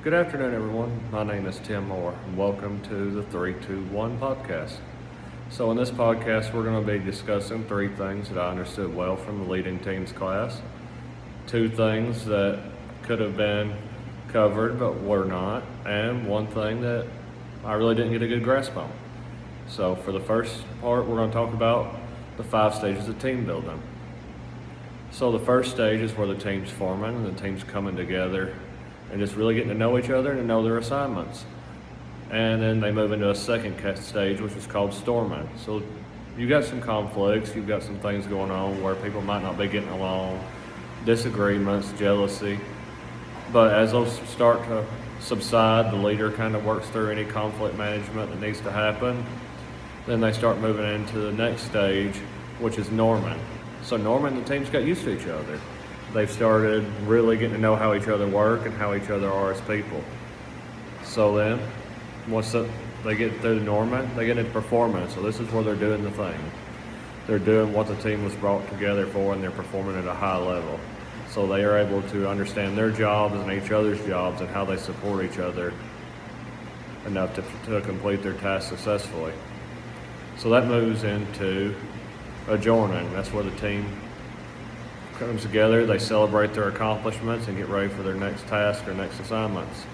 Good afternoon, everyone. My name is Tim Moore, and welcome to the 321 podcast. So, in this podcast, we're going to be discussing three things that I understood well from the leading teams class, two things that could have been covered but were not, and one thing that I really didn't get a good grasp on. So, for the first part, we're going to talk about the 5 stages of team building. So, the first stage is where the team's forming and the team's coming together and just really getting to know each other and to know their assignments. And then they move into a second stage, which is called storming. So you've got some conflicts, you've got some things going on where people might not be getting along, disagreements, jealousy. But as those start to subside, the leader kind of works through any conflict management that needs to happen. Then they start moving into the next stage, which is norming. So norming, the team's got used to each other. They've started really getting to know how each other work and how each other are as people. So then, once they get through the norming, they get into performance. So this is where they're doing the thing. They're doing what the team was brought together for, and they're performing at a high level. So they are able to understand their jobs and each other's jobs and how they support each other enough to complete their task successfully. So that moves into adjourning. That's where the team comes together, they celebrate their accomplishments and get ready for their next task or next assignments.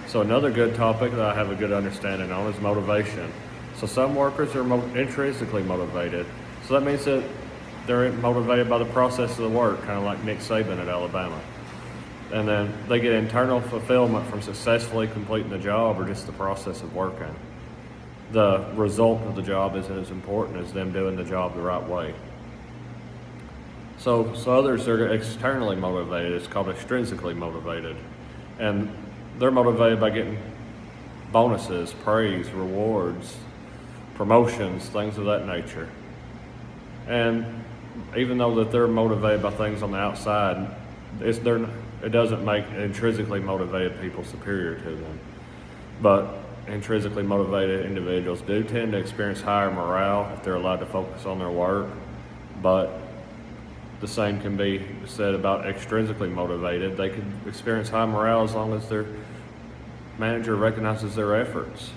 So another good topic that I have a good understanding on is motivation. So some workers are intrinsically motivated. So that means that they're motivated by the process of the work, kind of like Nick Saban at Alabama. And then they get internal fulfillment from successfully completing the job or just the process of working. The result of the job isn't as important as them doing the job the right way. So others are externally motivated. It's called extrinsically motivated. And they're motivated by getting bonuses, praise, rewards, promotions, things of that nature. And even though that they're motivated by things on the outside, it doesn't make intrinsically motivated people superior to them. But intrinsically motivated individuals do tend to experience higher morale if they're allowed to focus on their work. But the same can be said about extrinsically motivated. They can experience high morale as long as their manager recognizes their efforts.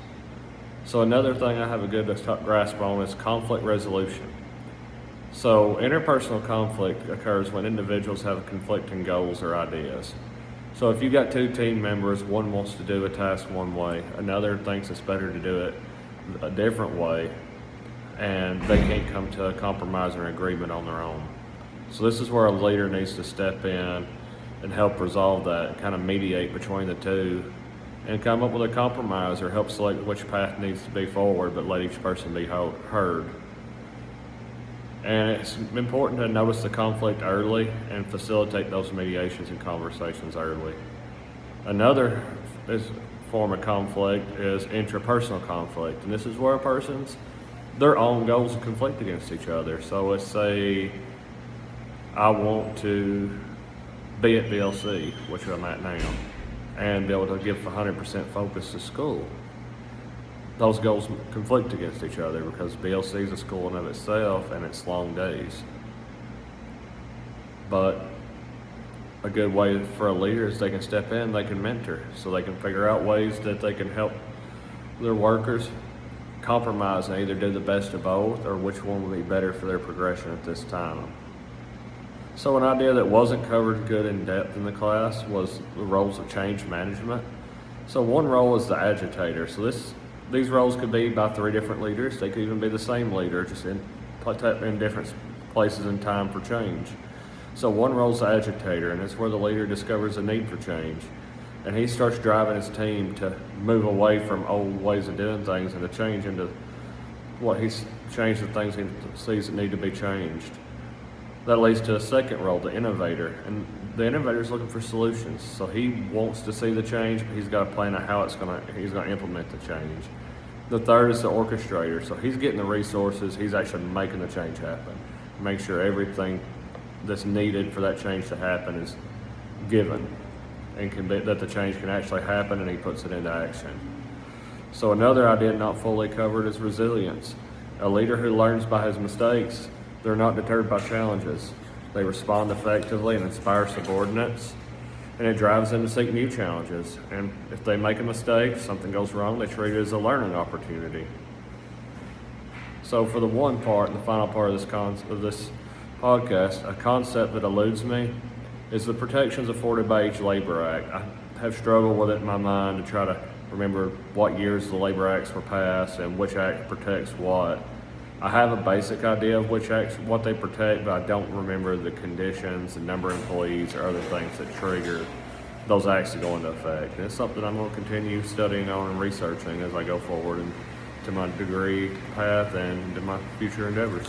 So another thing I have a good grasp on is conflict resolution. So interpersonal conflict occurs when individuals have conflicting goals or ideas. So if you've got 2 team members, one wants to do a task one way, another thinks it's better to do it a different way, and they can't come to a compromise or agreement on their own. So this is where a leader needs to step in and help resolve that, kind of mediate between the two, and come up with a compromise or help select which path needs to be forward, but let each person be heard. And it's important to notice the conflict early and facilitate those mediations and conversations early. Another form of conflict is intrapersonal conflict, and this is where their own goals conflict against each other. So let's say I want to be at BLC, which I'm at now, and be able to give 100% focus to school. Those goals conflict against each other because BLC is a school in of itself and it's long days. But a good way for a leader is they can step in, they can mentor, so they can figure out ways that they can help their workers compromise and either do the best of both or which one will be better for their progression at this time. So an idea that wasn't covered good in depth in the class was the roles of change management. So one role is the agitator. So these roles could be by 3 different leaders. They could even be the same leader, just in different places in time for change. So one role is the agitator, and it's where the leader discovers a need for change. And he starts driving his team to move away from old ways of doing things and to change into change the things he sees that need to be changed. That leads to a second role, the innovator. And the innovator is looking for solutions. So he wants to see the change, but he's got a plan of how he's going to implement the change. The third is the orchestrator. So he's getting the resources. He's actually making the change happen. Make sure everything that's needed for that change to happen is given and that the change can actually happen, and he puts it into action. So another idea not fully covered is resilience. A leader who learns by his mistakes. They're not deterred by challenges. They respond effectively and inspire subordinates. and it drives them to seek new challenges. And if they make a mistake, if something goes wrong, they treat it as a learning opportunity. So for the one part, the final part of this podcast, a concept that eludes me is the protections afforded by each Labor Act. I have struggled with it in my mind to try to remember what years the Labor Acts were passed and which act protects what. I have a basic idea of which acts, what they protect, but I don't remember the conditions, the number of employees, or other things that trigger those acts to go into effect. And it's something I'm going to continue studying on and researching as I go forward to my degree path and to my future endeavors.